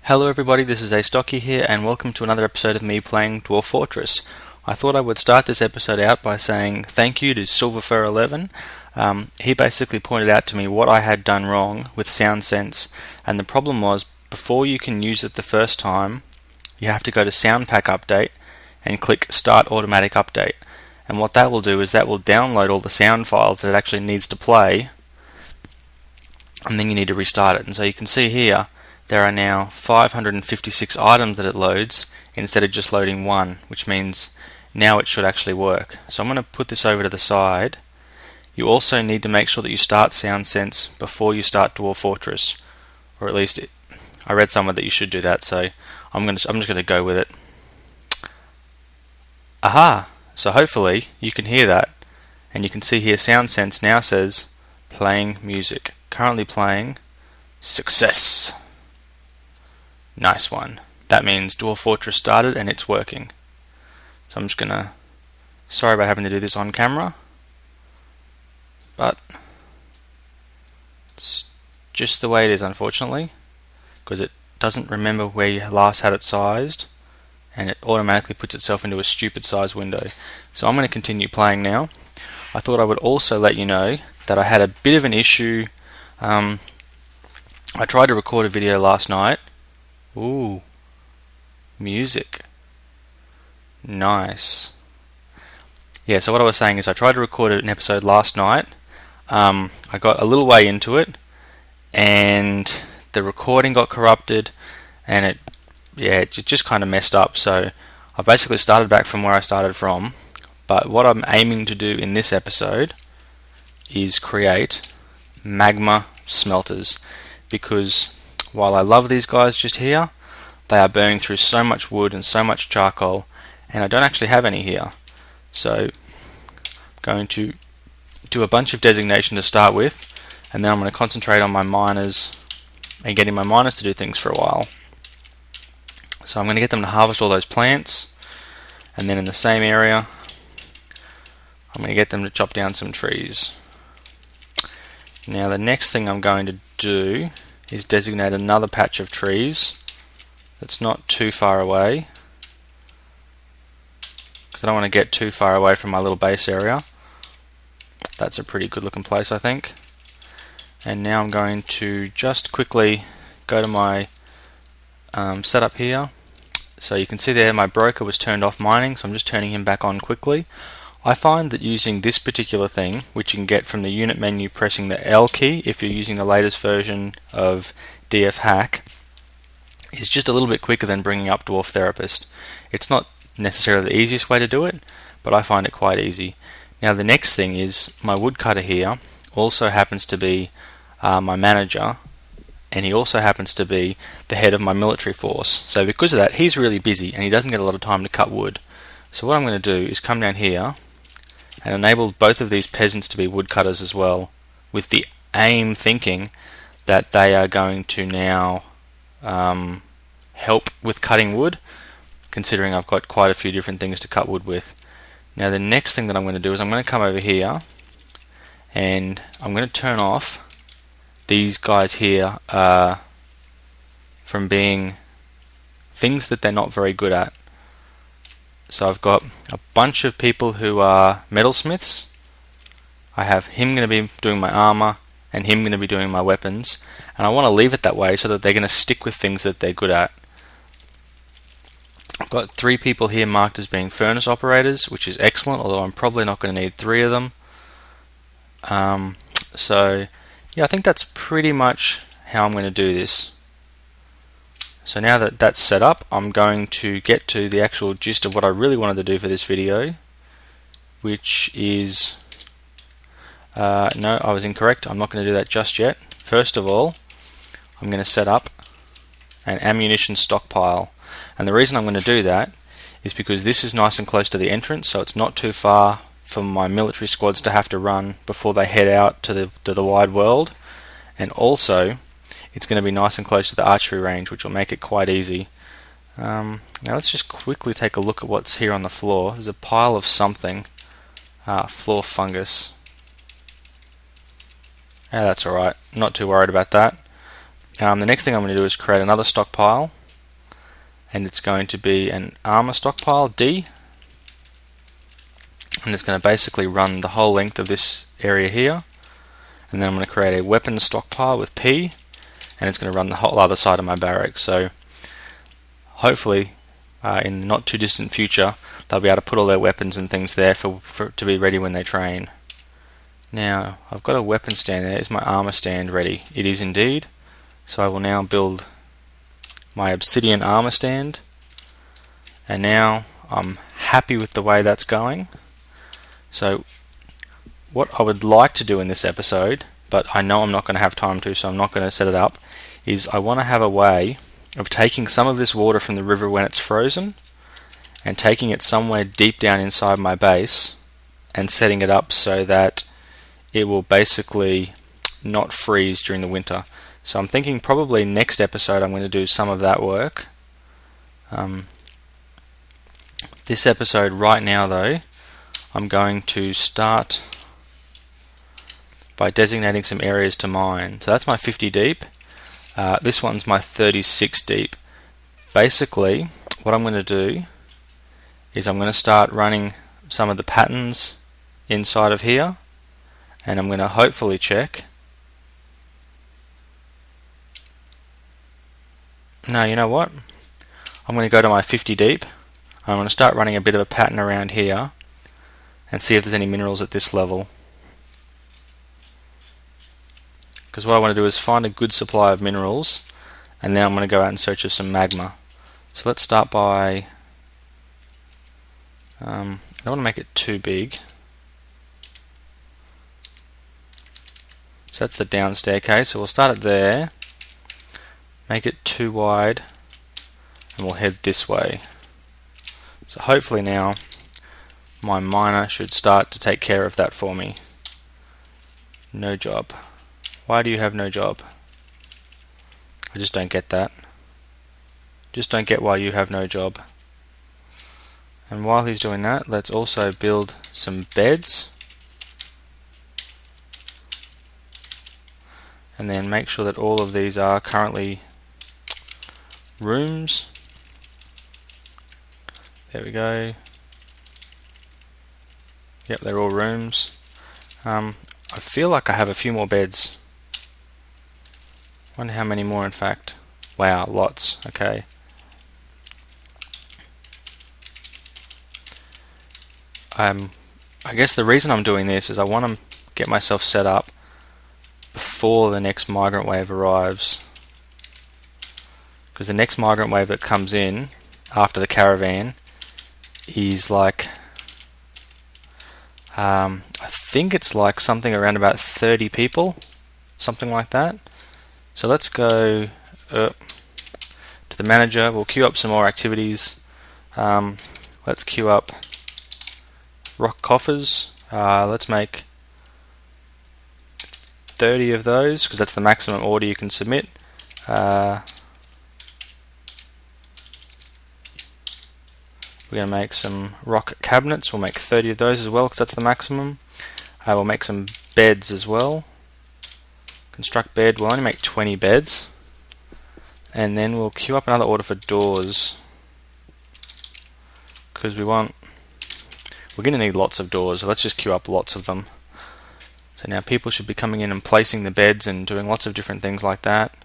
Hello everybody, this is Astocky here and welcome to another episode of me playing Dwarf Fortress. I thought I would start this episode out by saying thank you to Silverfur11. He basically pointed out to me what I had done wrong with SoundSense, and the problem was before you can use it the first time you have to go to Sound Pack Update and click Start Automatic Update, and what that will do is that will download all the sound files that it actually needs to play, and then you need to restart it. And so you can see here there are now 556 items that it loads instead of just loading one, which means now it should actually work. So I'm going to put this over to the side. You also need to make sure that you start SoundSense before you start Dwarf Fortress, or at least I read somewhere that you should do that, so I'm just going to go with it. Aha! So hopefully you can hear that, and you can see here SoundSense now says playing music. Currently playing success. Nice one. That means Dwarf Fortress started and it's working. So I'm just gonna, sorry about having to do this on camera, but it's just the way it is, unfortunately, because it doesn't remember where you last had it sized and it automatically puts itself into a stupid size window. So I'm going to continue playing now. I thought I would also let you know that I had a bit of an issue. I tried to record a video last night. Ooh, music. Nice. Yeah, so what I was saying is I tried to record an episode last night. I got a little way into it and the recording got corrupted and it just kind of messed up. So I basically started back from where I started from. But what I'm aiming to do in this episode is create magma smelters, because while I love these guys just here, they are burning through so much wood and so much charcoal, and I don't actually have any here. So I'm going to do a bunch of designation to start with, and then I'm going to concentrate on my miners and getting my miners to do things for a while. So I'm going to get them to harvest all those plants, and then in the same area I'm going to get them to chop down some trees. Now the next thing I'm going to do is designate another patch of trees that's not too far away, because I don't want to get too far away from my little base area. That's a pretty good looking place, I think. And now I'm going to just quickly go to my setup here. So you can see there my broker was turned off mining, so I'm just turning him back on quickly. I find that using this particular thing, which you can get from the unit menu pressing the L key if you're using the latest version of DF Hack, is just a little bit quicker than bringing up Dwarf Therapist. It's not necessarily the easiest way to do it, but I find it quite easy. Now the next thing is my woodcutter here also happens to be my manager, and he also happens to be the head of my military force. So because of that, he's really busy and he doesn't get a lot of time to cut wood. So what I'm going to do is come down here and enable both of these peasants to be woodcutters as well, with the aim thinking that they are going to now help with cutting wood, considering I've got quite a few different things to cut wood with. Now the next thing that I'm going to do is I'm going to come over here and I'm going to turn off these guys here from being things that they're not very good at. So I've got a bunch of people who are metalsmiths. I have him going to be doing my armor and him going to be doing my weapons, and I want to leave it that way so that they're going to stick with things that they're good at. I've got 3 people here marked as being furnace operators, which is excellent, although I'm probably not going to need 3 of them. So yeah, I think that's pretty much how I'm going to do this. So now that that's set up, I'm going to get to the actual gist of what I really wanted to do for this video, which is no, I was incorrect. I'm not going to do that just yet. First of all, I'm going to set up an ammunition stockpile, and the reason I'm going to do that is because this is nice and close to the entrance, so it's not too far for my military squads to have to run before they head out to the wide world, and also it's going to be nice and close to the archery range, which will make it quite easy. Now let's just quickly take a look at what's here on the floor. There's a pile of something. Floor fungus. Yeah, that's alright. Not too worried about that. The next thing I'm going to do is create another stockpile, and it's going to be an armor stockpile, D, and it's going to basically run the whole length of this area here. And then I'm going to create a weapons stockpile with P, and it's going to run the whole other side of my barracks. So hopefully in the not too distant future they'll be able to put all their weapons and things there for to be ready when they train. Now I've got a weapon stand there. Is my armor stand ready? It is indeed. So I will now build my obsidian armor stand, and now I'm happy with the way that's going. So what I would like to do in this episode, but I know I'm not going to have time to, so I'm not going to set it up, is I want to have a way of taking some of this water from the river when it's frozen and taking it somewhere deep down inside my base and setting it up so that it will basically not freeze during the winter. So I'm thinking probably next episode I'm going to do some of that work. This episode right now though, I'm going to start by designating some areas to mine. So that's my 50 deep. This one's my 36 deep. Basically, what I'm going to do is I'm going to start running some of the patterns inside of here, and I'm going to hopefully check. No, you know what? I'm going to go to my 50 deep. I'm going to start running a bit of a pattern around here and see if there's any minerals at this level. Because what I want to do is find a good supply of minerals, and then I'm going to go out in search of some magma. So let's start by, I don't want to make it too big. So that's the down staircase, so we'll start it there, make it too wide, and we'll head this way. So hopefully now my miner should start to take care of that for me. No job. Why do you have no job? I just don't get that. Just don't get why you have no job. And while he's doing that, let's also build some beds. And then make sure that all of these are currently rooms. There we go. Yep, they're all rooms. I feel like I have a few more beds. Wonder how many more in fact. Wow, lots. Okay. I guess the reason I'm doing this is I want to get myself set up before the next migrant wave arrives. Because the next migrant wave that comes in after the caravan is like, I think it's like something around about 30 people, something like that. So let's go to the manager. We'll queue up some more activities. Let's queue up rock coffers. Let's make 30 of those because that's the maximum order you can submit. We're going to make some rock cabinets. We'll make 30 of those as well because that's the maximum. We'll make some beds as well. Construct bed. We'll only make 20 beds. And then we'll queue up another order for doors. Because we're going to need lots of doors. So let's just queue up lots of them. So now people should be coming in and placing the beds and doing lots of different things like that.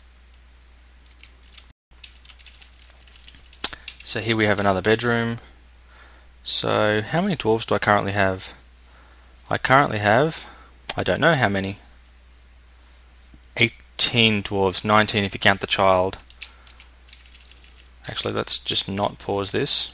So here we have another bedroom. So how many dwarves do I currently have? I don't know how many. 18 dwarves, 19 if you count the child. Actually, let's just not pause this.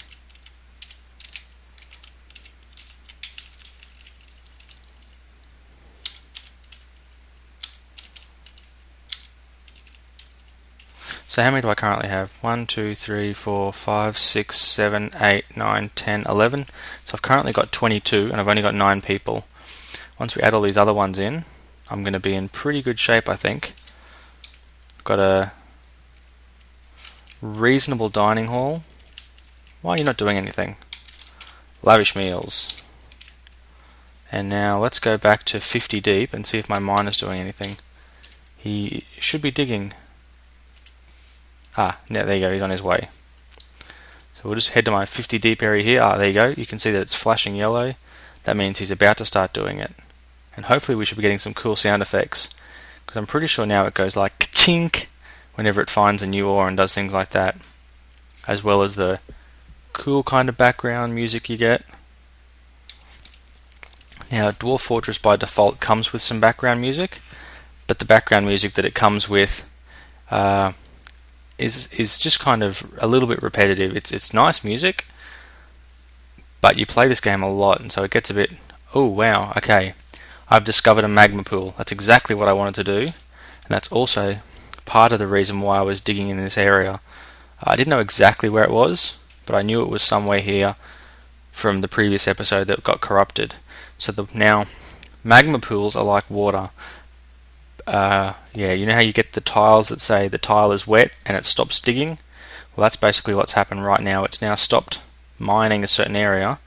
So how many do I currently have? 1, 2, 3, 4, 5, 6, 7, 8, 9, 10, 11. So I've currently got 22 and I've only got 9 people. Once we add all these other ones in, I'm going to be in pretty good shape, I think. I've got a reasonable dining hall. Why are you not doing anything? Lavish meals. And now let's go back to 50 deep and see if my miner's doing anything. He should be digging. Ah, there you go, he's on his way. we'll just head to my 50 deep area here. Ah, there you go. You can see that it's flashing yellow. That means he's about to start doing it. And hopefully we should be getting some cool sound effects, because I'm pretty sure now it goes like ka-chink whenever it finds a new ore and does things like that, as well as the cool kind of background music you get. Now, Dwarf Fortress by default comes with some background music, but the background music that it comes with is just kind of a little bit repetitive. It's nice music, but you play this game a lot, and so it gets a bit, oh wow, okay, I've discovered a magma pool. That's exactly what I wanted to do, and that's also part of the reason why I was digging in this area. I didn't know exactly where it was, but I knew it was somewhere here from the previous episode that got corrupted. So now, magma pools are like water. Yeah, you know how you get the tiles that say the tile is wet and it stops digging? Well, that's basically what's happened right now. It's now stopped mining a certain area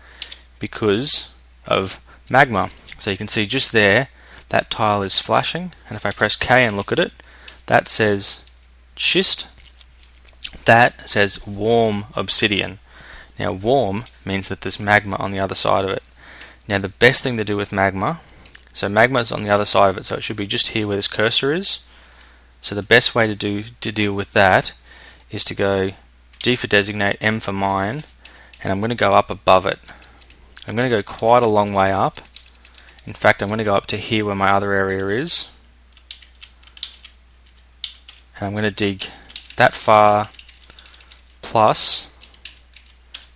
because of magma. So you can see just there, that tile is flashing, and if I press K and look at it, that says schist, that says warm obsidian. Now warm means that there's magma on the other side of it. Now the best thing to do with magma, so magma is on the other side of it, so it should be just here where this cursor is. So the best way to deal with that is to go D for designate, M for mine, and I'm going to go up above it. I'm going to go quite a long way up. In fact, I'm going to go up to here where my other area is, and I'm going to dig that far plus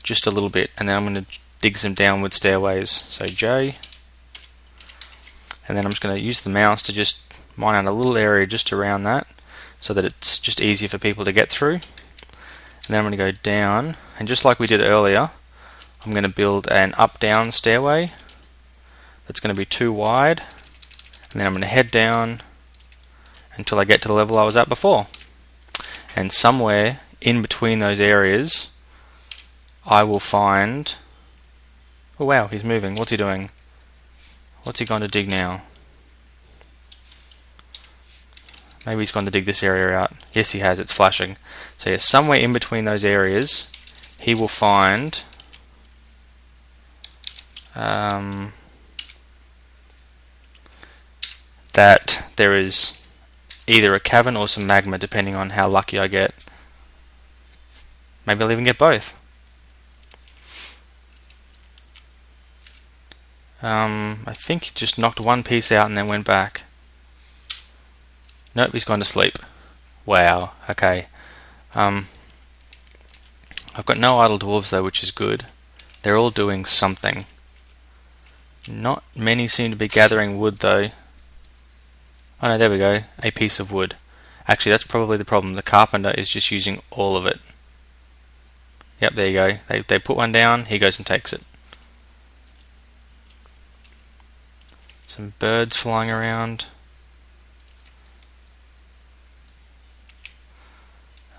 just a little bit, and then I'm going to dig some downward stairways, so J, and then I'm just going to use the mouse to just mine out a little area just around that so that it's just easier for people to get through. And then I'm going to go down, and just like we did earlier, I'm going to build an up-down stairway that's going to be too wide, and then I'm going to head down until I get to the level I was at before. And somewhere in between those areas I will find, oh wow, he's moving. What's he doing? What's he going to dig now? Maybe he's going to dig this area out. Yes, he has. It's flashing. So yeah, somewhere in between those areas he will find that there is either a cavern or some magma, depending on how lucky I get. Maybe I'll even get both. I think he just knocked one piece out and then went back. Nope, he's gone to sleep. Wow, okay. I've got no idle dwarves though, which is good. They're all doing something. Not many seem to be gathering wood though. Oh no, there we go. A piece of wood. Actually, that's probably the problem. The carpenter is just using all of it. Yep, there you go. They put one down, he goes and takes it. Some birds flying around.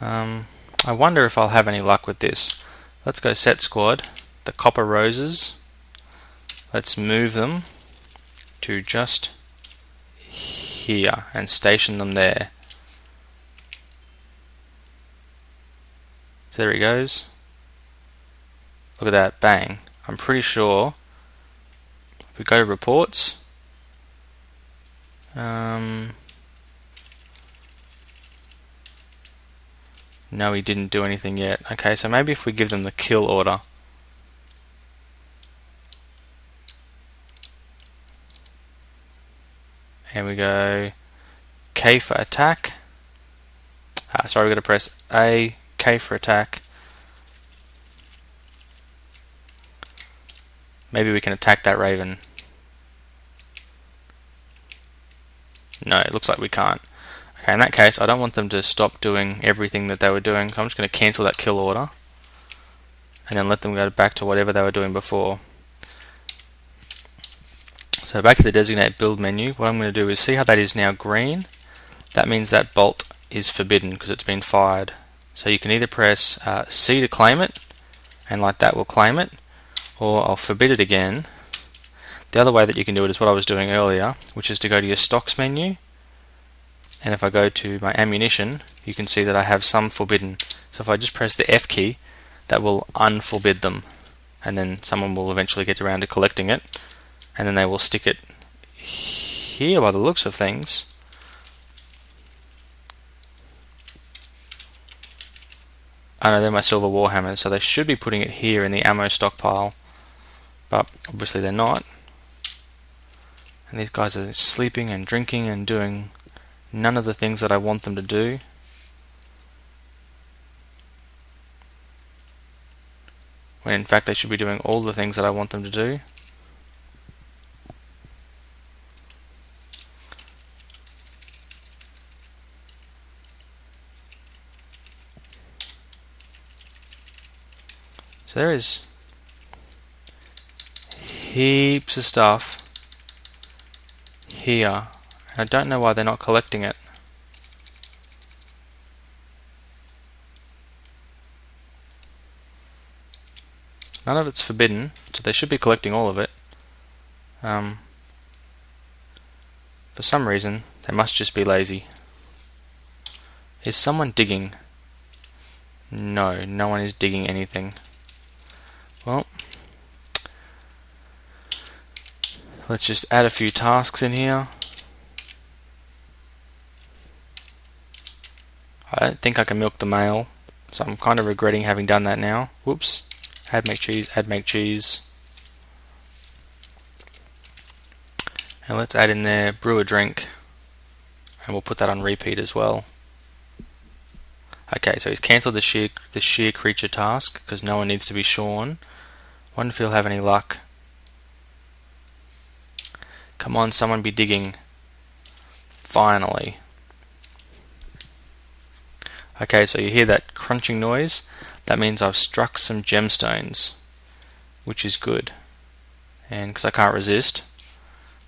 I wonder if I'll have any luck with this. Let's go set squad. The copper roses. Let's move them to just here and station them there. So there he goes. Look at that, bang. I'm pretty sure if we go to reports, no, he didn't do anything yet. Okay, so maybe if we give them the kill order. And we go K for attack. Sorry, we've got to press A, K for attack. Maybe we can attack that raven. No, it looks like we can't. Okay, in that case, I don't want them to stop doing everything that they were doing, so I'm just going to cancel that kill order and then let them go back to whatever they were doing before. So back to the designate build menu, what I'm going to do is see how that is now green. That means that bolt is forbidden because it's been fired. So you can either press C to claim it, and like that will claim it, or I'll forbid it again. The other way that you can do it is what I was doing earlier, which is to go to your stocks menu, and if I go to my ammunition, you can see that I have some forbidden. So if I just press the F key, that will unforbid them, and then someone will eventually get around to collecting it, and then they will stick it here by the looks of things. Oh no, they're my silver warhammers, so they should be putting it here in the ammo stockpile, but obviously they're not. And these guys are sleeping and drinking and doing none of the things that I want them to do. When in fact they should be doing all the things that I want them to do. So there is heaps of stuff here, and I don't know why they're not collecting it. None of it's forbidden, so they should be collecting all of it. For some reason, they must just be lazy. Is someone digging? No, no one is digging anything. Well, let's just add a few tasks in here. I don't think I can milk the male, so I'm kind of regretting having done that now. Whoops. Add make cheese, add make cheese. And let's add in there brew a drink, and we'll put that on repeat as well. Okay, so he's cancelled the shear creature task because no one needs to be shorn. Wonder if he'll have any luck. Come on, someone be digging. Finally. Okay, so you hear that crunching noise. That means I've struck some gemstones, which is good. And because I can't resist,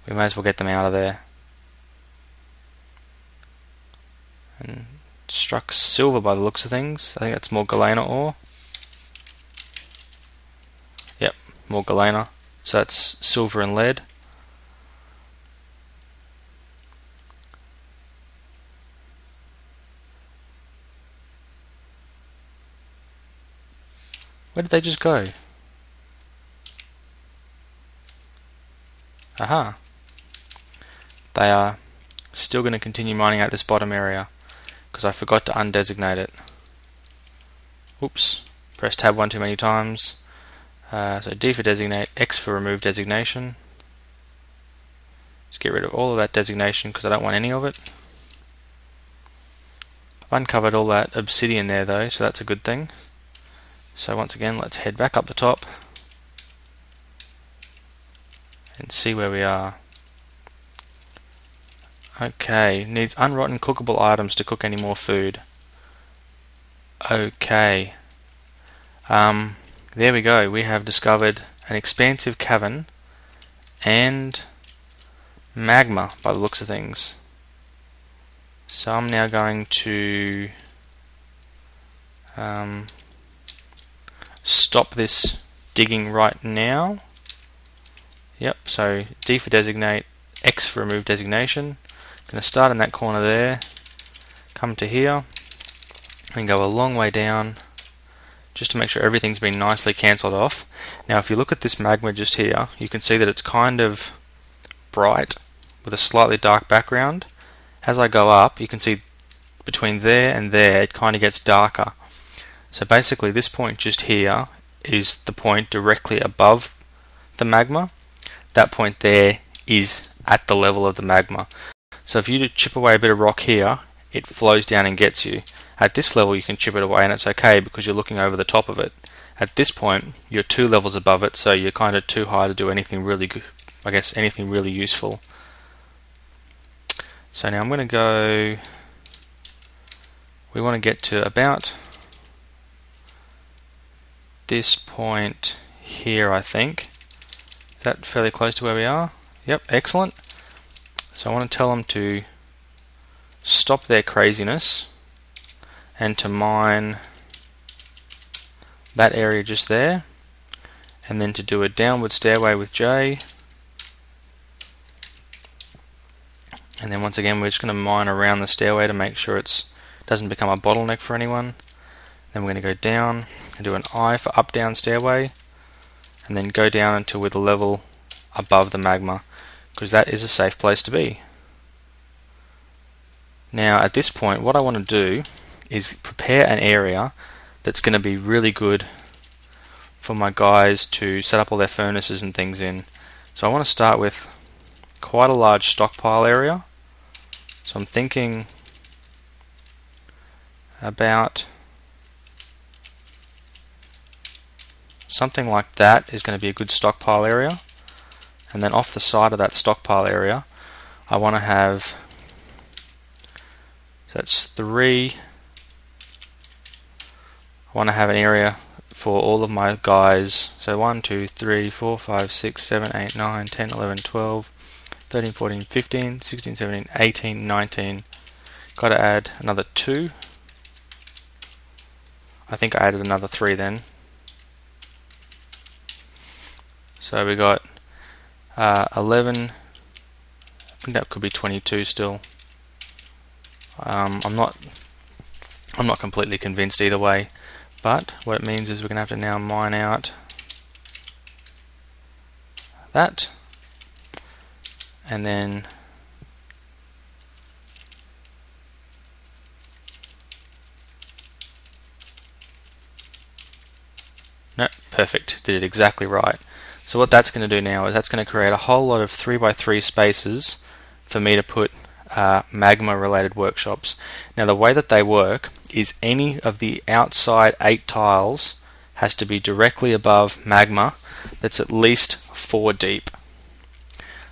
we may as well get them out of there. And struck silver by the looks of things. I think that's more galena ore. Yep, more galena. So that's silver and lead. Where did they just go? Aha. They are still going to continue mining out this bottom area because I forgot to undesignate it. Oops. Pressed tab one too many times. So D for designate, X for remove designation. Just get rid of all of that designation because I don't want any of it. I've uncovered all that obsidian there though, so that's a good thing. So once again, let's head back up the top and see where we are. Okay, needs unrotten cookable items to cook any more food. Okay. There we go. We have discovered an expansive cavern and magma by the looks of things. So I'm now going to stop this digging right now. Yep, so D for designate, X for remove designation. Going to start in that corner there, come to here, and go a long way down, just to make sure everything's been nicely cancelled off. Now if you look at this magma just here, you can see that it's kind of bright, with a slightly dark background. As I go up, you can see between there and there, it kind of gets darker. So basically this point just here is the point directly above the magma. That point there is at the level of the magma. So if you chip away a bit of rock here, it flows down and gets you. At this level you can chip it away and it's okay because you're looking over the top of it. At this point you're 2 levels above it, so you're kind of too high to do anything really good, I guess anything really useful. So now I'm going to go, we want to get to about this point here, I think. Is that fairly close to where we are? Yep, excellent. So I want to tell them to stop their craziness and to mine that area just there, and then to do a downward stairway with J, and then once again we're just going to mine around the stairway to make sure it doesn't become a bottleneck for anyone. Then we're going to go down, and do an I for up down stairway, and then go down until we're the level above the magma, because that is a safe place to be. Now at this point what I want to do is prepare an area that's going to be really good for my guys to set up all their furnaces and things in. So I want to start with quite a large stockpile area. So I'm thinking about something like that is going to be a good stockpile area, and then off the side of that stockpile area I want to have, so that's 3, I want to have an area for all of my guys, so 1, 2, 3, 4, 5, 6, 7, 8, 9, 10, 11, 12, 13, 14, 15, 16, 17, 18, 19. Got to add another 2. I think I added another 3 then. So we got 11. I think that could be 22 still. I'm not completely convinced either way, but what it means is we're going to have to now mine out that, and then no, perfect, did it exactly right. So what that's going to do now is that's going to create a whole lot of 3x3 spaces for me to put magma related workshops. Now the way that they work is any of the outside 8 tiles has to be directly above magma that's at least 4 deep.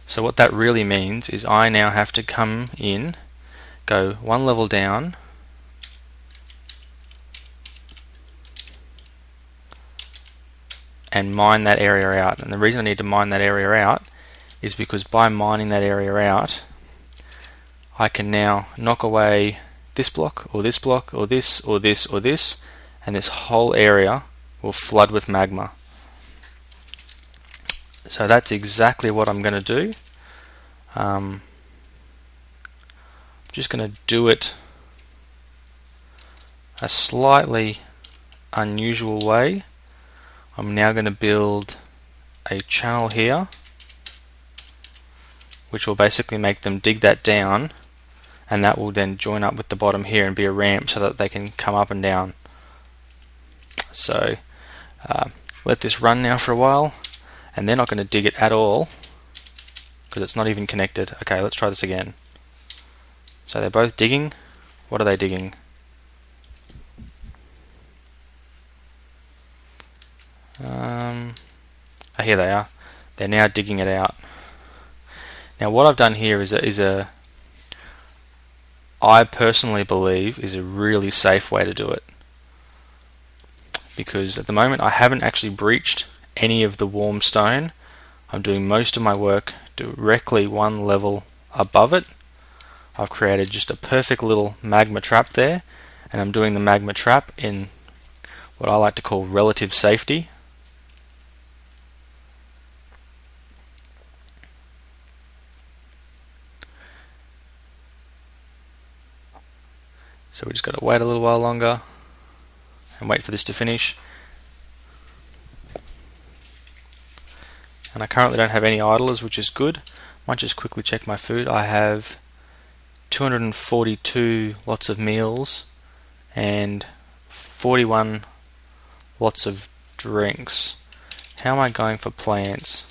So what that really means is I now have to come in, go 1 level down, and mine that area out. And the reason I need to mine that area out is because by mining that area out I can now knock away this block or this block or this or this or this, and this whole area will flood with magma. So that's exactly what I'm going to do. I'm just going to do it a slightly unusual way. I'm now going to build a channel here, which will basically make them dig that down, and that will then join up with the bottom here and be a ramp so that they can come up and down. So let this run now for a while, and they're not going to dig it at all because it's not even connected. Okay, let's try this again. So they're both digging. What are they digging? Here they are. They're now digging it out. Now what I've done here is I personally believe is a really safe way to do it, because at the moment I haven't actually breached any of the warm stone. I'm doing most of my work directly 1 level above it. I've created just a perfect little magma trap there, and I'm doing the magma trap in what I like to call relative safety. So we just got to wait a little while longer and wait for this to finish. And I currently don't have any idlers, which is good. Might just quickly check my food. I have 242 lots of meals and 41 lots of drinks. How am I going for plants?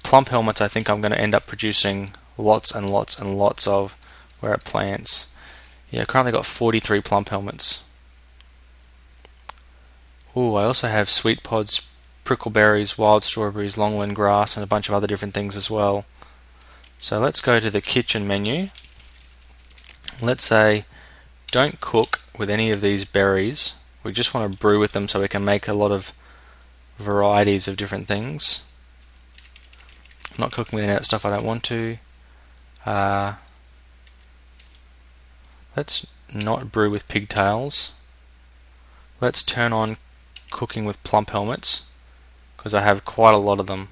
Plump helmets I think I'm going to end up producing lots and lots and lots of. Where are plants? Yeah, I currently got 43 plump helmets. Ooh, I also have sweet pods, prickleberries, wild strawberries, longland grass, and a bunch of other different things as well. So let's go to the kitchen menu. Let's say don't cook with any of these berries. We just want to brew with them so we can make a lot of varieties of different things. I'm not cooking with any of that stuff I don't want to. Let's not brew with pigtails. Let's turn on cooking with plump helmets, because I have quite a lot of them.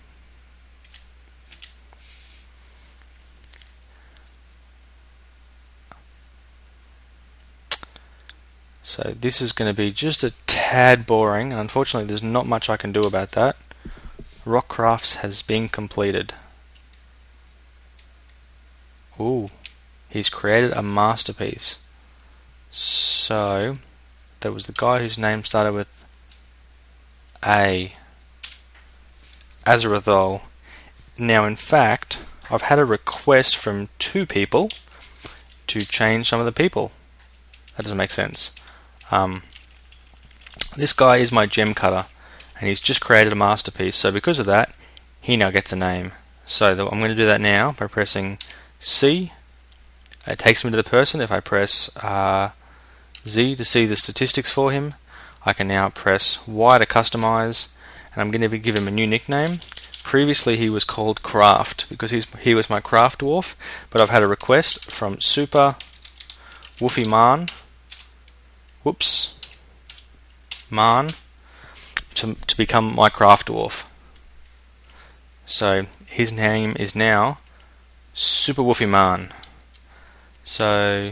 So this is going to be just a tad boring. Unfortunately, there's not much I can do about that. Rock crafts has been completed. Ooh, he's created a masterpiece. So there was the guy whose name started with A. Azarathol. Now, in fact, I've had a request from 2 people to change some of the people. That doesn't make sense. This guy is my gem cutter, and he's just created a masterpiece. So because of that, he now gets a name. So I'm going to do that now by pressing C. It takes me to the person. If I press Z to see the statistics for him, I can now press Y to customize, and I'm going to give him a new nickname. Previously he was called Craft because he was my craft dwarf, but I've had a request from Super Woofy Man. Whoops. Man to become my craft dwarf. So his name is now Super Woofy Man. So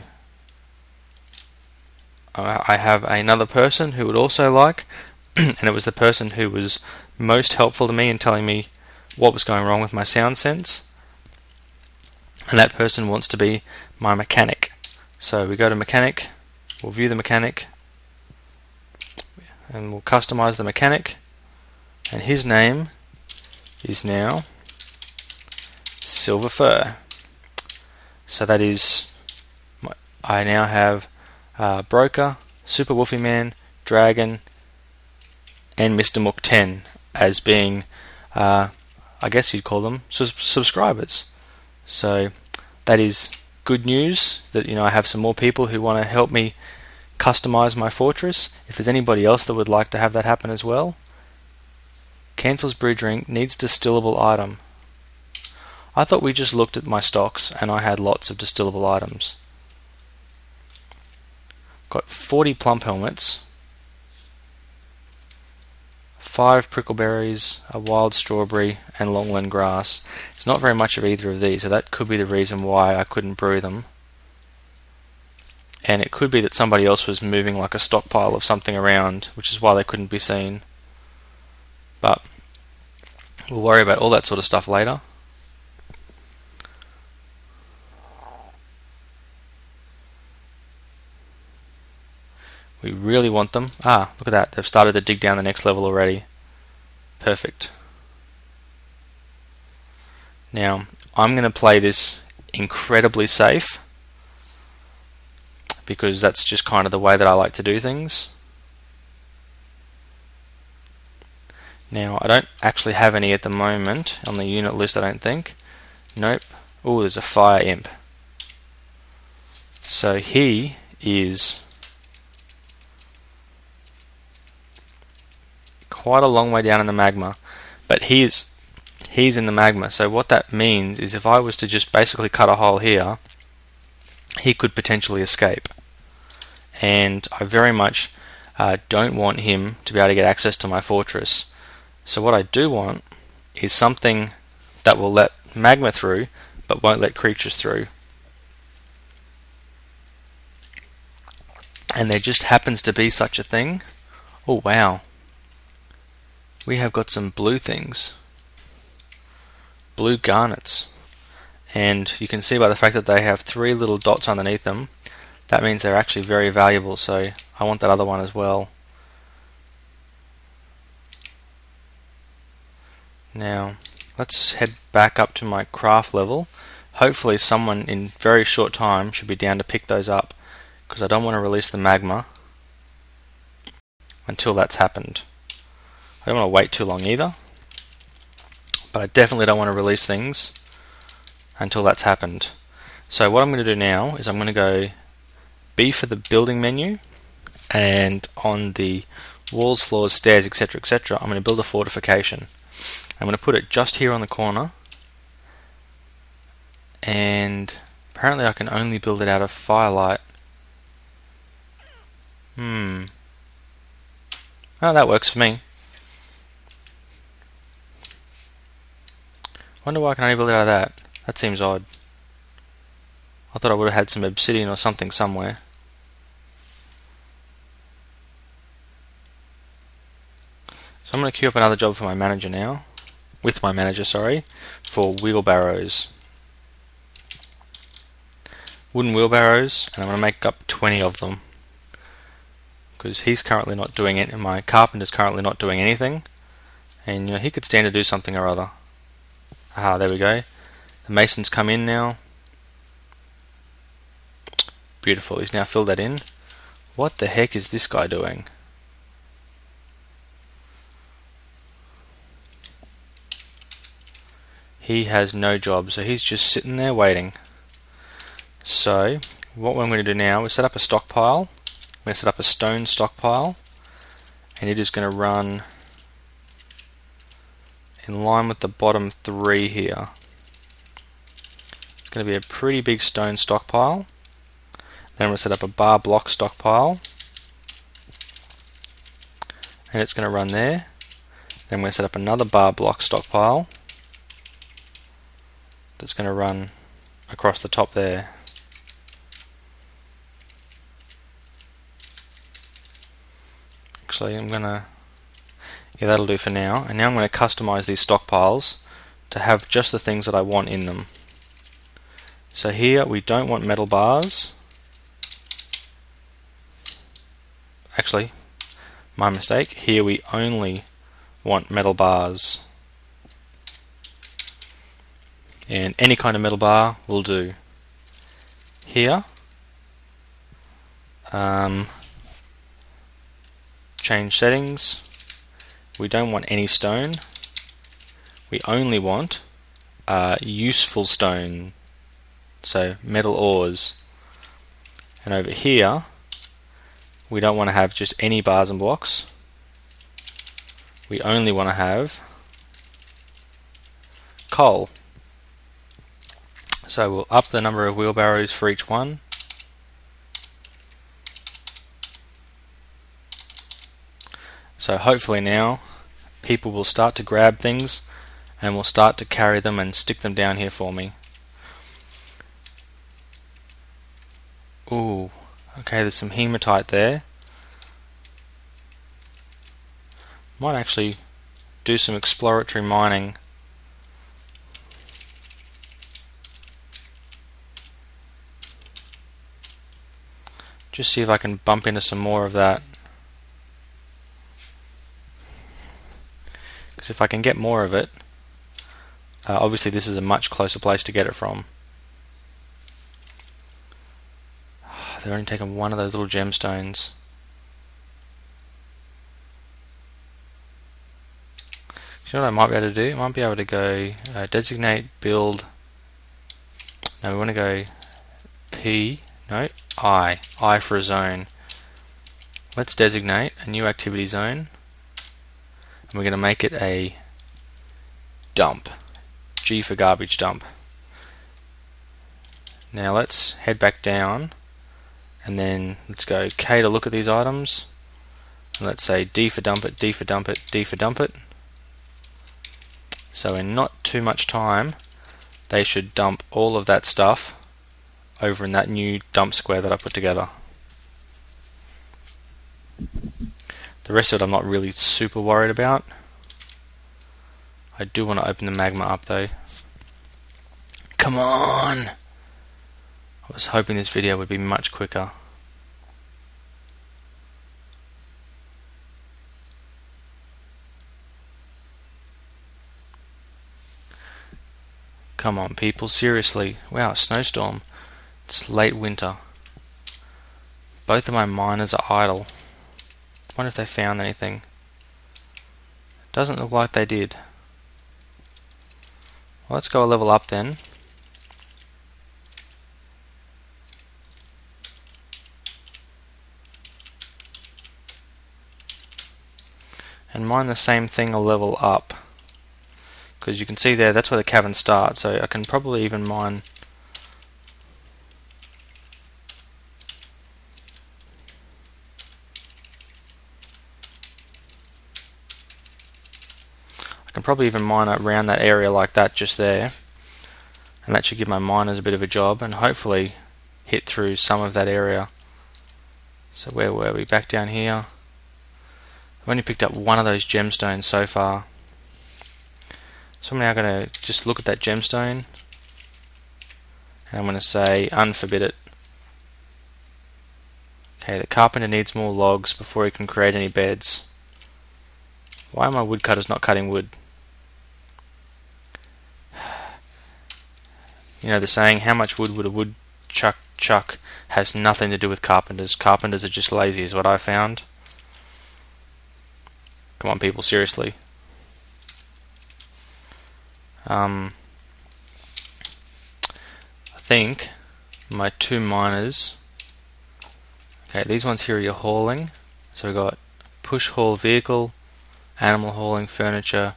I have another person who would also like, and it was the person who was most helpful to me in telling me what was going wrong with my sound sense, and that person wants to be my mechanic. So we go to mechanic, we'll view the mechanic, and we'll customize the mechanic, and his name is now Silver Fur. So that is, I now have Broker, Super Woofy Man, Dragon, and Mr. Mook 10 as being, I guess you'd call them subscribers. So that is good news that I have some more people who want to help me customize my fortress. If there's anybody else that would like to have that happen as well, cancels bridge ring, needs distillable item. I thought we just looked at my stocks and I had lots of distillable items. Got 40 plump helmets, 5 prickleberries, a wild strawberry, and longland grass. It's not very much of either of these, so that could be the reason why I couldn't brew them. And it could be that somebody else was moving like a stockpile of something around, which is why they couldn't be seen. But we'll worry about all that sort of stuff later. We really want them. Ah, look at that. They've started to dig down the next level already. Perfect. Now, I'm going to play this incredibly safe, because that's just kind of the way that I like to do things. Now, I don't actually have any at the moment on the unit list, I don't think. Nope. Oh, there's a fire imp. So he is quite a long way down in the magma, but he's in the magma. So what that means is if I was to just basically cut a hole here, he could potentially escape. And I very much don't want him to be able to get access to my fortress. So what I do want is something that will let magma through but won't let creatures through. And there just happens to be such a thing. Oh wow. We have got some blue things. Blue garnets. And you can see by the fact that they have 3 little dots underneath them, that means they're actually very valuable, so I want that other one as well. Now, let's head back up to my craft level. Hopefully someone in very short time should be down to pick those up, because I don't want to release the magma until that's happened. I don't want to wait too long either, but I definitely don't want to release things until that's happened. So what I'm going to do now is I'm going to go B for the building menu, and on the walls, floors, stairs, etc., etc., I'm going to build a fortification. I'm going to put it just here on the corner, and apparently I can only build it out of firelight. Oh, that works for me. Wonder why I can only build it out of that. That seems odd. I thought I would have had some obsidian or something somewhere. So I'm going to queue up another job for my manager now, with my manager, sorry, for wheelbarrows. Wooden wheelbarrows, and I'm going to make up 20 of them. Because he's currently not doing it, and my carpenter's currently not doing anything. And you know, he could stand to do something or other. Aha, there we go. The mason's come in now. Beautiful, he's now filled that in. What the heck is this guy doing? He has no job, so he's just sitting there waiting. So, what I'm going to do now is set up a stockpile. I'm going to set up a stone stockpile, and it is going to run in line with the bottom 3 here. It's going to be a pretty big stone stockpile. Then I'm going to set up a bar block stockpile, and it's going to run there. Then I'm going to set up another bar block stockpile that's going to run across the top there. Actually, I'm going to, yeah, that'll do for now. And now I'm going to customize these stockpiles to have just the things that I want in them. So here we don't want metal bars. Actually, my mistake. Here we only want metal bars. And any kind of metal bar will do. Here, change settings. We don't want any stone. We only want useful stone. So metal ores. And over here, we don't want to have just any bars and blocks. We only want to have coal. So we'll up the number of wheelbarrows for each one. So hopefully now people will start to grab things and will start to carry them and stick them down here for me. Ooh, okay, there's some hematite there. Might actually do some exploratory mining. Just see if I can bump into some more of that. Because if I can get more of it, obviously this is a much closer place to get it from. They're only taking one of those little gemstones. Do you know what I might be able to do? I might be able to go designate, build. No, we want to go P, no, I for a zone. Let's designate a new activity zone. And we're going to make it a dump. G for garbage dump. Now let's head back down. And then let's go K to look at these items. And let's say D for dump it, D for dump it, D for dump it. So in not too much time, they should dump all of that stuff over in that new dump square that I put together. The rest of it I'm not really super worried about. I do want to open the magma up though. Come on! I was hoping this video would be much quicker. Come on people, seriously. Wow, snowstorm. It's late winter. Both of my miners are idle. I wonder if they found anything. Doesn't look like they did. Well, let's go a level up then. And mine the same thing a level up. Because you can see there, that's where the cavern starts, so I can probably even mine. I can probably even mine around that area like that just there. And that should give my miners a bit of a job and hopefully hit through some of that area. So where were we? Back down here. I've only picked up one of those gemstones so far. So I'm now going to just look at that gemstone, and I'm going to say unforbid it. Okay, the carpenter needs more logs before he can create any beds. Why are my woodcutters not cutting wood? You know the saying, how much wood would a woodchuck chuck, has nothing to do with carpenters. Carpenters are just lazy is what I found. Come on people, seriously. I think my two miners, okay, these ones here are your hauling. So we've got push haul vehicle, animal hauling, furniture,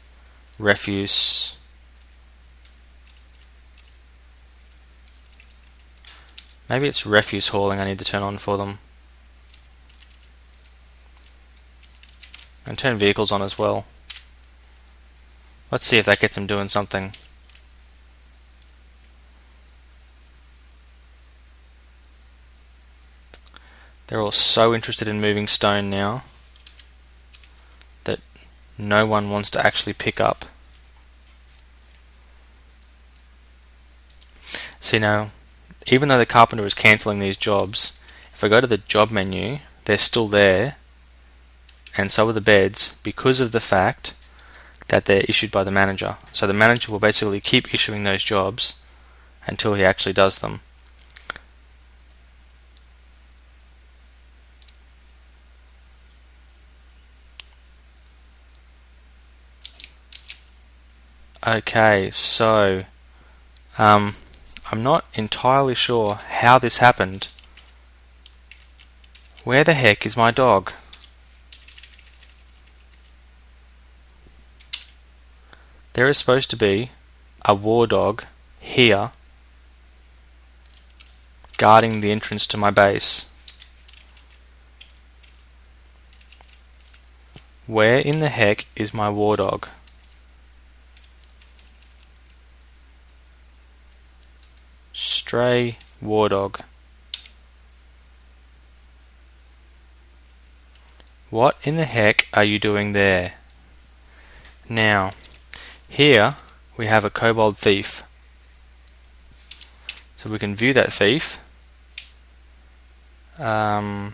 refuse. Maybe it's refuse hauling I need to turn on for them. And turn vehicles on as well. Let's see if that gets them doing something. They're all so interested in moving stone now that no one wants to actually pick up. See now, even though the carpenter is cancelling these jobs, if I go to the job menu, they're still there, and so are the beds, because of the fact that they're issued by the manager. So the manager will basically keep issuing those jobs until he actually does them. Okay, so I'm not entirely sure how this happened. Where the heck is my dog? There is supposed to be a war dog here guarding the entrance to my base. Where in the heck is my war dog? Stray war dog. What in the heck are you doing there? Now, here we have a kobold thief. So we can view that thief. I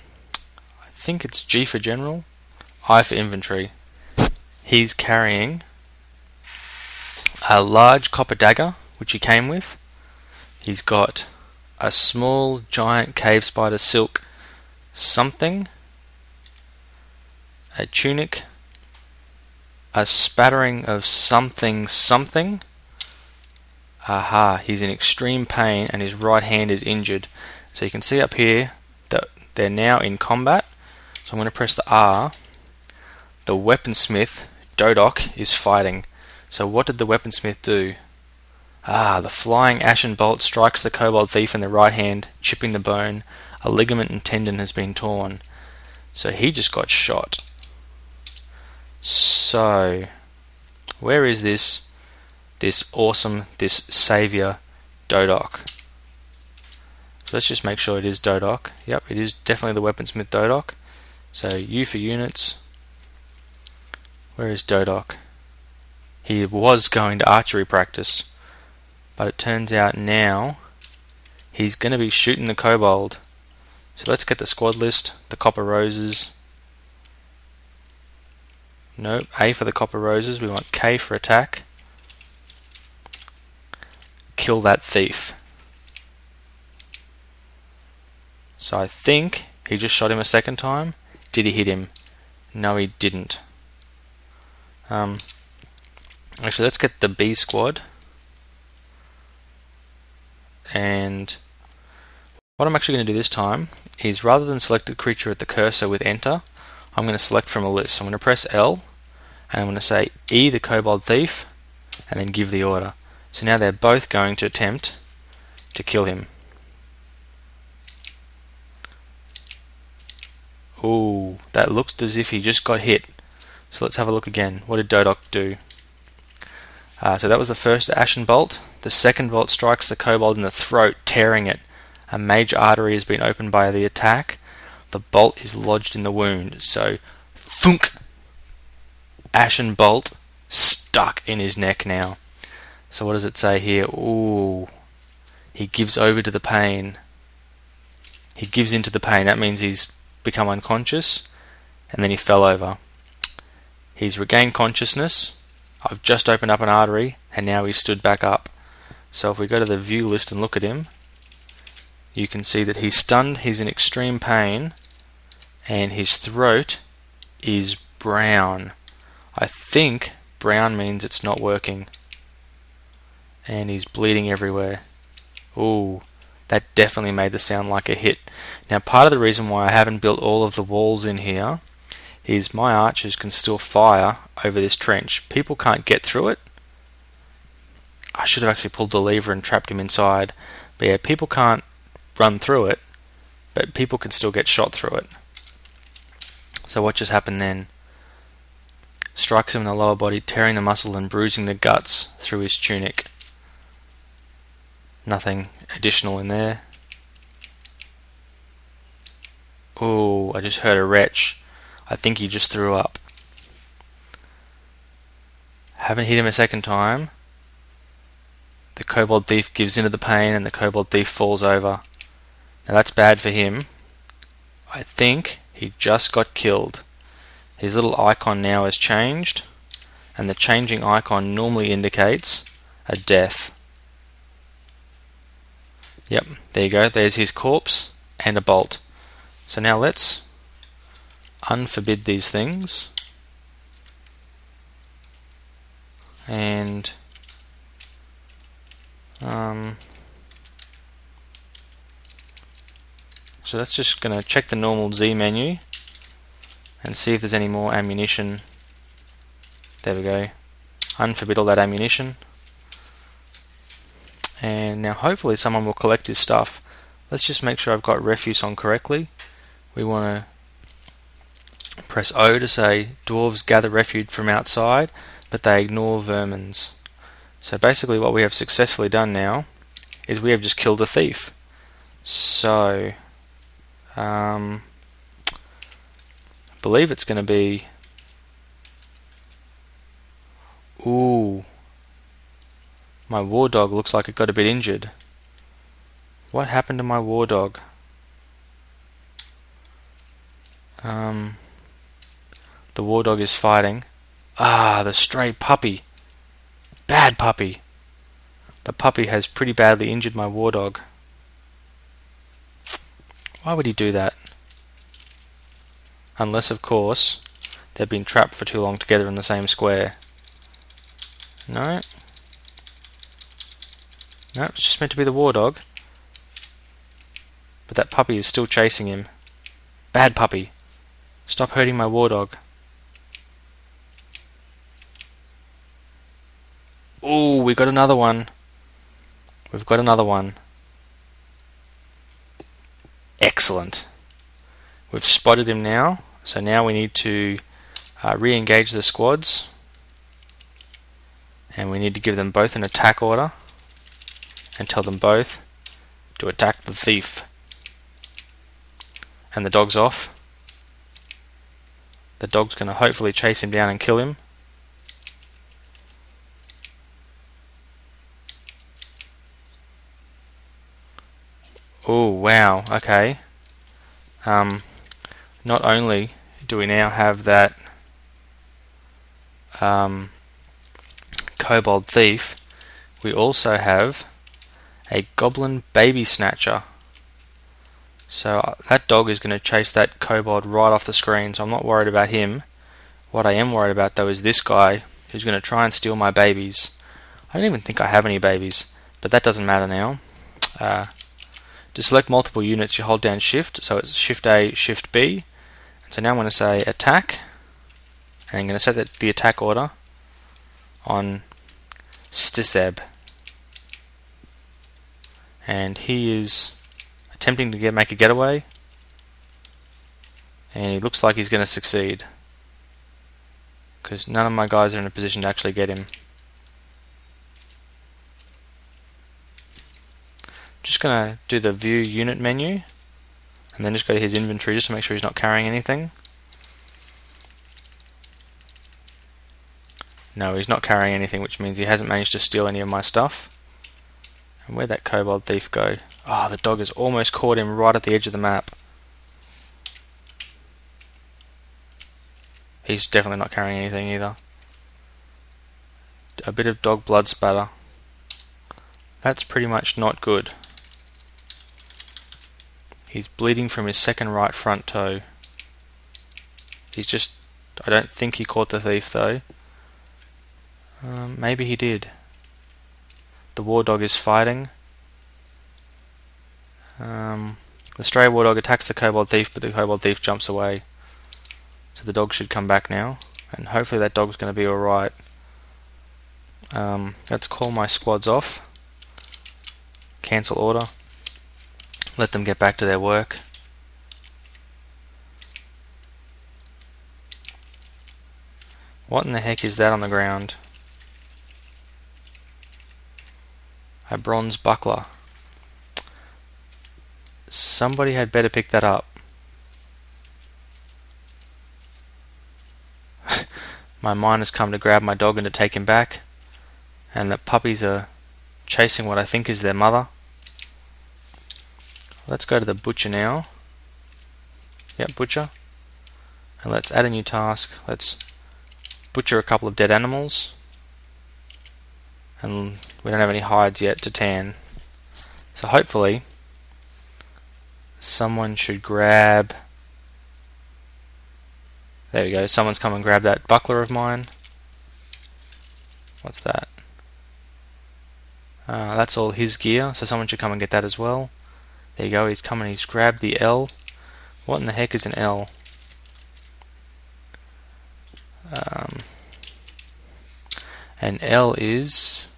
think it's G for general, I for inventory. He's carrying a large copper dagger, which he came with. He's got a small giant cave spider silk something, a tunic, a spattering of something something. Aha, he's in extreme pain and his right hand is injured. So you can see up here that they're now in combat. So I'm going to press the R. The weaponsmith, Dodok, is fighting. So what did the weaponsmith do? Ah, the flying ashen bolt strikes the kobold thief in the right hand, chipping the bone. A ligament and tendon has been torn. So he just got shot. So, where is this awesome, this saviour, Dodok? So let's just make sure it is Dodok. Yep, it is definitely the weaponsmith Dodok. So U for units. Where is Dodok? He was going to archery practice, but it turns out now he's going to be shooting the kobold. So let's get the squad list, the copper roses. Nope, A for the copper roses, we want K for attack. Kill that thief. So I think he just shot him a second time. Did he hit him? No, he didn't. Actually, let's get the B squad. And what I'm actually going to do this time is, rather than select a creature at the cursor with enter, I'm going to select from a list. So I'm going to press L, and I'm going to say E the kobold thief, and then give the order. So now they're both going to attempt to kill him. Ooh, that looks as if he just got hit. So let's have a look again. What did Dodok do? So that was the first ashen bolt. The second bolt strikes the kobold in the throat, tearing it. A major artery has been opened by the attack. The bolt is lodged in the wound. So, thunk! ashen bolt stuck in his neck now. So what does it say here? Ooh, he gives over to the pain. He gives into the pain. That means he's become unconscious, and then he fell over. He's regained consciousness. I've just opened up an artery, and now he's stood back up. So if we go to the view list and look at him, you can see that he's stunned, he's in extreme pain, and his throat is brown. I think brown means it's not working. And he's bleeding everywhere. Ooh, that definitely made the sound like a hit. Now, part of the reason why I haven't built all of the walls in here is my archers can still fire over this trench. People can't get through it. I should have actually pulled the lever and trapped him inside. But yeah, people can't run through it, but people can still get shot through it. So what just happened then? Strikes him in the lower body, tearing the muscle and bruising the guts through his tunic. Nothing additional in there. Ooh, I just heard a retch. I think he just threw up. Haven't hit him a second time. The kobold thief gives into the pain and the kobold thief falls over. Now that's bad for him. I think he just got killed. His little icon now has changed, and the changing icon normally indicates a death. Yep, there you go. There's his corpse and a bolt. So now let's unforbid these things. And so that's just going to check the normal Z menu and see if there's any more ammunition. There we go. Unforbid all that ammunition. And now hopefully someone will collect his stuff. Let's just make sure I've got refuse on correctly. We want to press O to say dwarves gather refuge from outside, but they ignore vermins. So basically what we have successfully done now is we have just killed a thief. So I believe it's going to be... Ooh, my war dog looks like it got a bit injured. What happened to my war dog? The war dog is fighting. Ah, the stray puppy. Bad puppy. The puppy has pretty badly injured my war dog. Why would he do that? Unless, of course, they've been trapped for too long together in the same square. No. No, it's just meant to be the war dog. But that puppy is still chasing him. Bad puppy. Stop hurting my war dog. Ooh, we got another one. We've got another one. Excellent. We've spotted him now. So now we need to re-engage the squads. And we need to give them both an attack order. And tell them both to attack the thief. And the dog's off. The dog's going to hopefully chase him down and kill him. Oh wow, okay. Not only do we now have that kobold thief, we also have a goblin baby snatcher. So that dog is going to chase that kobold right off the screen, so I'm not worried about him. What I am worried about though is this guy who's going to try and steal my babies. I don't even think I have any babies, but that doesn't matter now. To select multiple units, you hold down Shift, so it's Shift A, Shift B. And so now I'm going to say attack, and I'm going to set the attack order on Stiseb. And he is attempting to make a getaway, and he looks like he's going to succeed, because none of my guys are in a position to actually get him. Just going to do the view unit menu and then just go to his inventory just to make sure he's not carrying anything. No, he's not carrying anything, which means he hasn't managed to steal any of my stuff. And where'd that kobold thief go? Oh, the dog has almost caught him right at the edge of the map. He's definitely not carrying anything either. A bit of dog blood spatter. That's pretty much not good. He's bleeding from his second right front toe. He's just... I don't think he caught the thief though. Maybe he did. The war dog is fighting. The stray war dog attacks the kobold thief, but the kobold thief jumps away. So the dog should come back now, and hopefully that dog's going to be alright. Let's call my squads off. Cancel order. Let them get back to their work. What in the heck is that on the ground? A bronze buckler. Somebody had better pick that up. My miner's come to grab my dog and to take him back, and the puppies are chasing what I think is their mother. Let's go to the butcher now. Yep, butcher. And let's add a new task. Let's butcher a couple of dead animals. And we don't have any hides yet to tan. So hopefully someone should grab... There we go, someone's come and grabbed that buckler of mine. What's that? That's all his gear, so someone should come and get that as well. There you go, he's come and he's grabbed the L. What in the heck is an L? An L is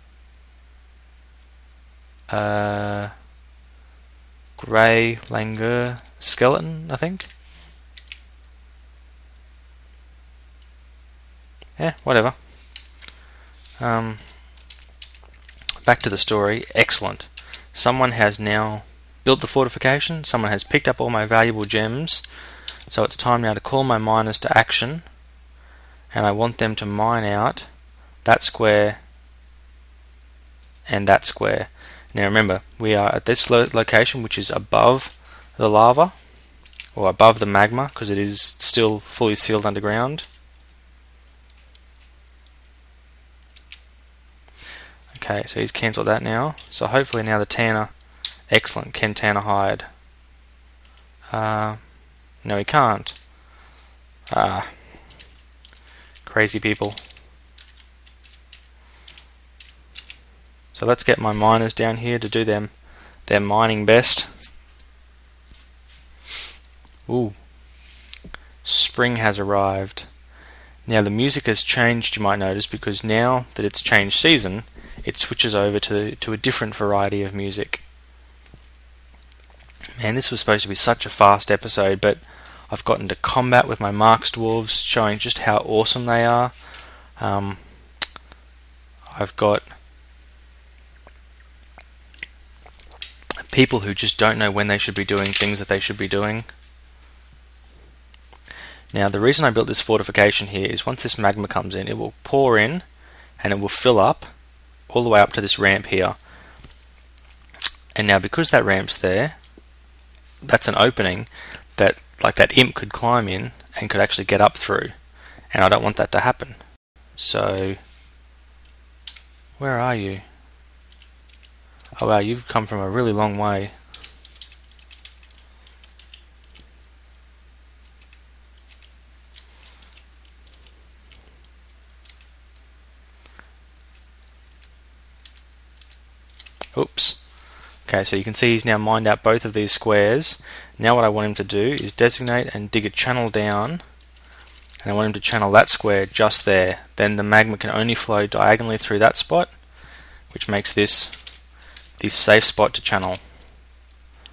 grey langur skeleton, I think. Yeah, whatever. Back to the story. Excellent. Someone has now built the fortification. Someone has picked up all my valuable gems. So it's time now to call my miners to action. And I want them to mine out that square and that square. Now remember, we are at this location, which is above the lava, or above the magma, because it is still fully sealed underground. Okay, so he's cancelled that now. So hopefully now the tanner, excellent, can tan a hide. No, he can't. Crazy people. So let's get my miners down here to do their mining best. Ooh. Spring has arrived. Now the music has changed, you might notice, because now that it's changed season, it switches over to a different variety of music. Man, this was supposed to be such a fast episode, but I've gotten to combat with my Marks dwarves, showing just how awesome they are. I've got people who just don't know when they should be doing things that they should be doing. Now the reason I built this fortification here is once this magma comes in, it will pour in and it will fill up all the way up to this ramp here. And now because that ramp's there, that's an opening that like that imp could climb in and could actually get up through, and I don't want that to happen. So where are you? Oh wow, you've come from a really long way. Oops. Okay, so you can see he's now mined out both of these squares. Now what I want him to do is designate and dig a channel down, and I want him to channel that square just there. Then the magma can only flow diagonally through that spot, which makes this the safe spot to channel.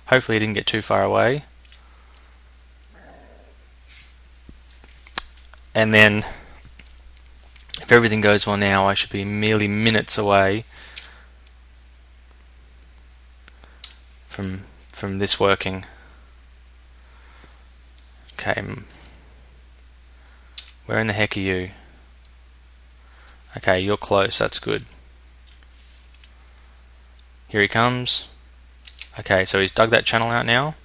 Hopefully he didn't get too far away. And then if everything goes well now, I should be merely minutes away from this working. Okay, where in the heck are you? Okay, you're close, that's good. Here he comes. Okay, so he's dug that channel out now.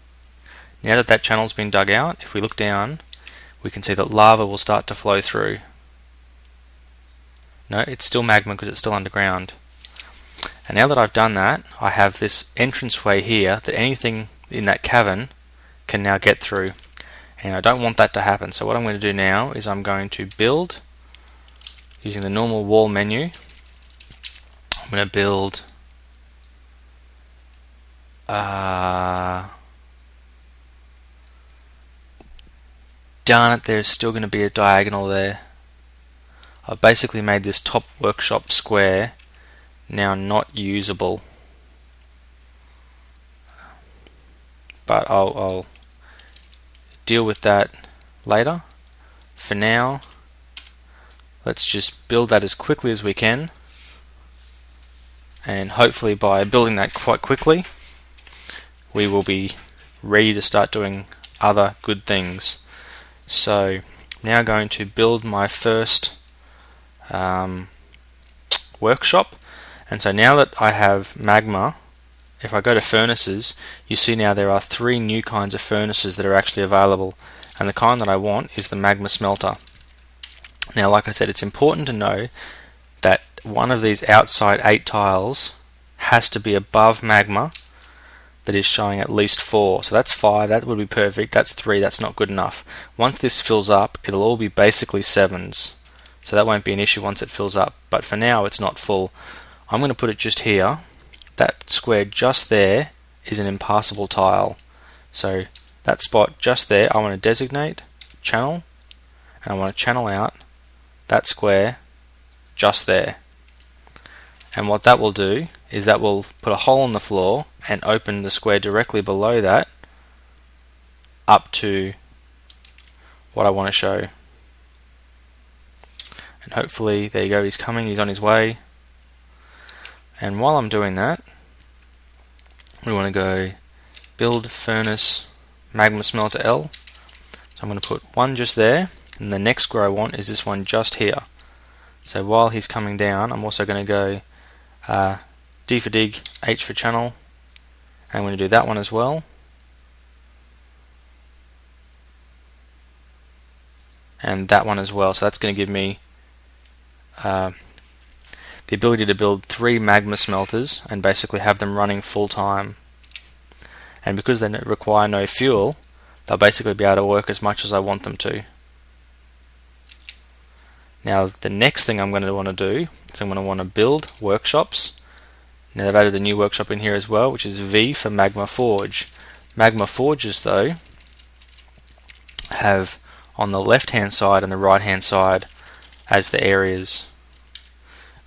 Now that that channel's been dug out, if we look down, we can see that lava will start to flow through. No, it's still magma because it's still underground. And now that I've done that, I have this entranceway here that anything in that cavern can now get through. And I don't want that to happen, so what I'm going to do now is I'm going to build using the normal wall menu. I'm going to build darn it, there's still going to be a diagonal there. I've basically made this top workshop square now not usable, but I'll deal with that later. For now, let's just build that as quickly as we can, and hopefully by building that quite quickly we will be ready to start doing other good things. So now going to build my first workshop. And so now that I have magma, if I go to furnaces, you see now there are 3 new kinds of furnaces that are actually available, and the kind that I want is the magma smelter. Now, like I said, it's important to know that one of these outside 8 tiles has to be above magma that is showing at least 4. So that's 5, that would be perfect. That's 3, that's not good enough. Once this fills up, it'll all be basically 7s. So that won't be an issue once it fills up. But for now, it's not full. I'm going to put it just here. That square just there is an impassable tile. So that spot just there, I want to designate channel, and I want to channel out that square just there. And what that will do is that will put a hole in the floor and open the square directly below that up to what I want to show. And hopefully, there you go, he's coming, he's on his way. And while I'm doing that, we want to go build furnace magma smelter L. So I'm going to put one just there, and the next square I want is this one just here. So while he's coming down, I'm also going to go D for dig, H for channel, and I'm going to do that one as well. And that one as well. So that's going to give me the ability to build 3 magma smelters and basically have them running full time. And because they require no fuel, they'll basically be able to work as much as I want them to. Now the next thing I'm going to want to do is I'm going to want to build workshops. Now they've added a new workshop in here as well, which is V for Magma Forge. Magma Forges though have on the left hand side and the right hand side as the areas.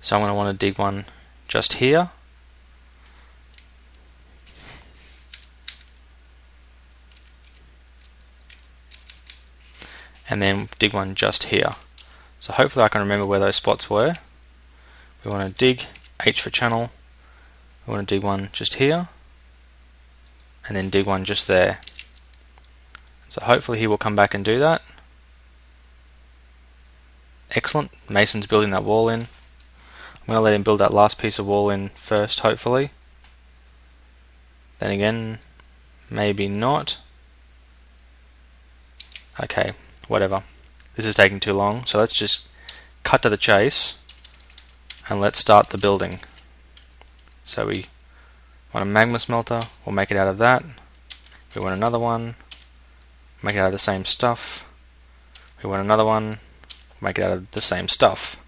So I'm going to want to dig one just here, and then dig one just here. So hopefully I can remember where those spots were. We want to dig, H for channel, we want to dig one just here, and then dig one just there. So hopefully he will come back and do that. Excellent, Mason's building that wall in. I'm going to let him build that last piece of wall in first, hopefully. Then again, maybe not. Okay, whatever. This is taking too long, so let's just cut to the chase and let's start the building. So we want a magma smelter, we'll make it out of that. We want another one, make it out of the same stuff. We want another one, make it out of the same stuff.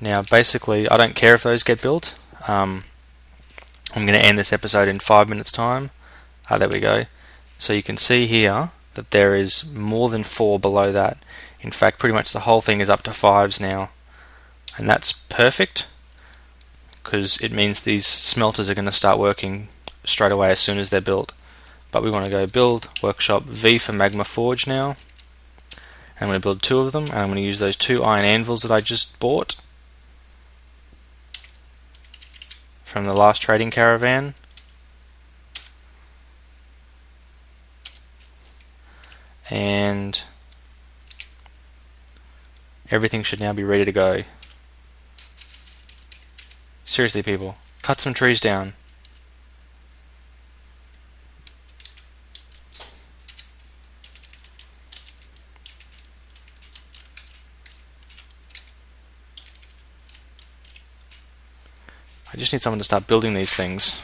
Now basically I don't care if those get built. I'm going to end this episode in 5 minutes time. There we go. So you can see here that there is more than 4 below that. In fact, pretty much the whole thing is up to 5s now. And that's perfect, because it means these smelters are going to start working straight away as soon as they're built. But we want to go build workshop V for Magma Forge now. And I'm going to build 2 of them, and I'm going to use those 2 iron anvils that I just bought from the last trading caravan. And Everything should now be ready to go. Seriously, people, cut some trees down. I just need someone to start building these things.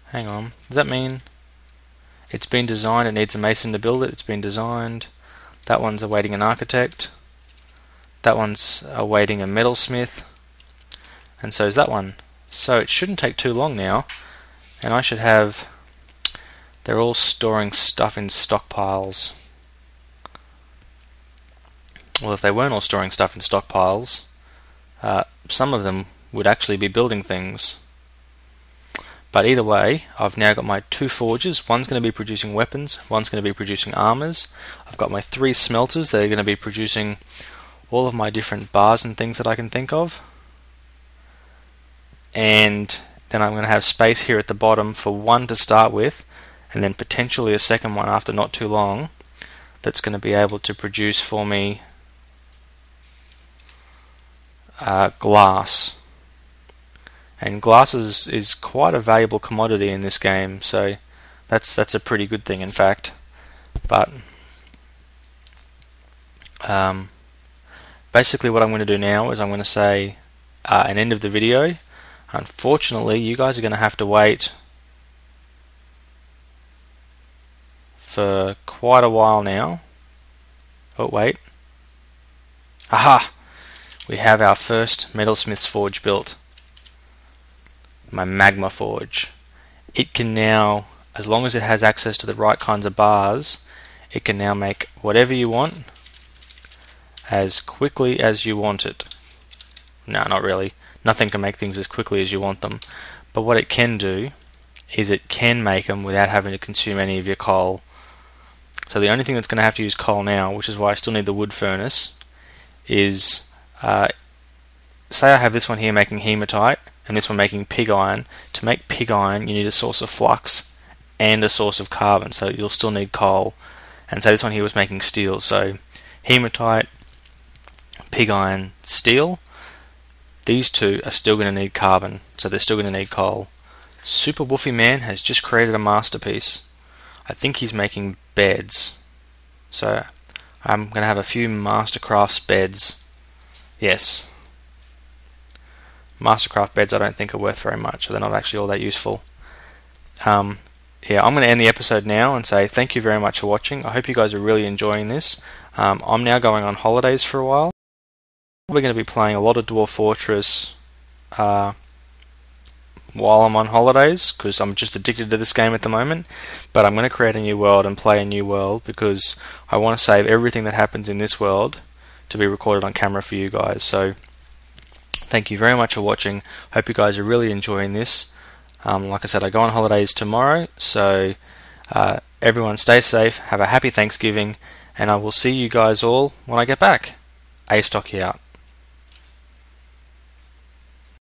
Hang on, does that mean it's been designed, it needs a mason to build it, it's been designed, that one's awaiting an architect, that one's awaiting a metalsmith, and so is that one. So it shouldn't take too long now, and I should have, they're all storing stuff in stockpiles. Well, if they weren't all storing stuff in stockpiles, some of them would actually be building things. But either way, I've now got my 2 forges. One's going to be producing weapons, one's going to be producing armors. I've got my 3 smelters that are going to be producing all of my different bars and things that I can think of. And then I'm going to have space here at the bottom for one to start with, and then potentially a second one after not too long that's going to be able to produce for me glass. And glass is quite a valuable commodity in this game, so that's a pretty good thing, in fact. But basically what I'm going to do now is I'm going to say an end of the video. Unfortunately, you guys are going to have to wait for quite a while now. Oh, wait. Aha! We have our first metalsmith's forge built. My magma forge. It can now, as long as it has access to the right kinds of bars, it can now make whatever you want as quickly as you want it. No, not really. Nothing can make things as quickly as you want them. But what it can do is it can make them without having to consume any of your coal. So the only thing that's going to have to use coal now, which is why I still need the wood furnace, is say I have this one here making hematite and this one making pig iron. To make pig iron you need a source of flux and a source of carbon, so you'll still need coal. And so this one here was making steel, so hematite, pig iron, steel. These two are still going to need carbon, so they're still going to need coal. Super Woofy Man has just created a masterpiece. I think he's making beds. So I'm going to have a few Mastercrafts beds. Yes. Mastercraft beds I don't think are worth very much, so they're not actually all that useful. Yeah, I'm going to end the episode now and say thank you very much for watching. I hope you guys are really enjoying this. I'm now going on holidays for a while. We're going to be playing a lot of Dwarf Fortress while I'm on holidays, because I'm just addicted to this game at the moment. But I'm going to create a new world and play a new world, because I want to save everything that happens in this world to be recorded on camera for you guys. So thank you very much for watching. Hope you guys are really enjoying this. Like I said, I go on holidays tomorrow, so everyone stay safe, have a happy Thanksgiving, and I will see you guys all when I get back. Astocky out.